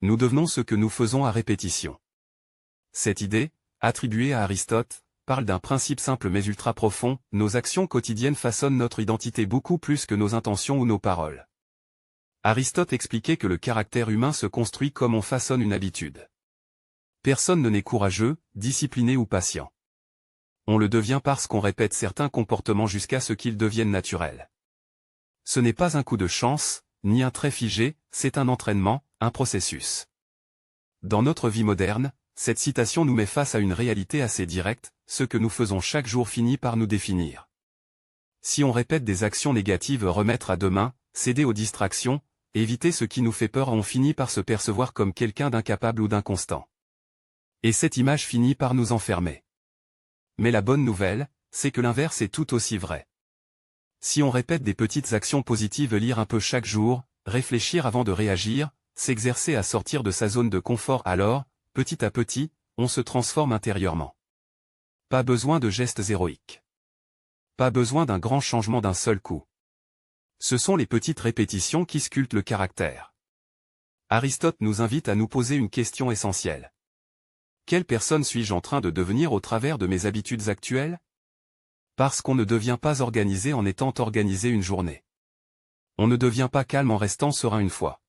Nous devenons ce que nous faisons à répétition. Cette idée, attribuée à Aristote, parle d'un principe simple mais ultra profond: nos actions quotidiennes façonnent notre identité beaucoup plus que nos intentions ou nos paroles. Aristote expliquait que le caractère humain se construit comme on façonne une habitude. Personne ne naît courageux, discipliné ou patient. On le devient parce qu'on répète certains comportements jusqu'à ce qu'ils deviennent naturels. Ce n'est pas un coup de chance, ni un trait figé, c'est un entraînement, un processus. Dans notre vie moderne, cette citation nous met face à une réalité assez directe: ce que nous faisons chaque jour finit par nous définir. Si on répète des actions négatives, remettre à demain, céder aux distractions, éviter ce qui nous fait peur, on finit par se percevoir comme quelqu'un d'incapable ou d'inconstant. Et cette image finit par nous enfermer. Mais la bonne nouvelle, c'est que l'inverse est tout aussi vrai. Si on répète des petites actions positives, lire un peu chaque jour, réfléchir avant de réagir, s'exercer à sortir de sa zone de confort, alors, petit à petit, on se transforme intérieurement. Pas besoin de gestes héroïques. Pas besoin d'un grand changement d'un seul coup. Ce sont les petites répétitions qui sculptent le caractère. Aristote nous invite à nous poser une question essentielle. Quelle personne suis-je en train de devenir au travers de mes habitudes actuelles? Parce qu'on ne devient pas organisé en étant organisé une journée. On ne devient pas calme en restant serein une fois.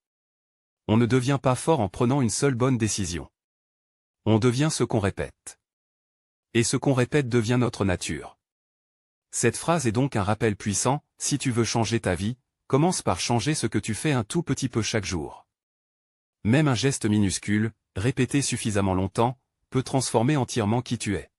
On ne devient pas fort en prenant une seule bonne décision. On devient ce qu'on répète. Et ce qu'on répète devient notre nature. Cette phrase est donc un rappel puissant: si tu veux changer ta vie, commence par changer ce que tu fais un tout petit peu chaque jour. Même un geste minuscule, répété suffisamment longtemps, peut transformer entièrement qui tu es.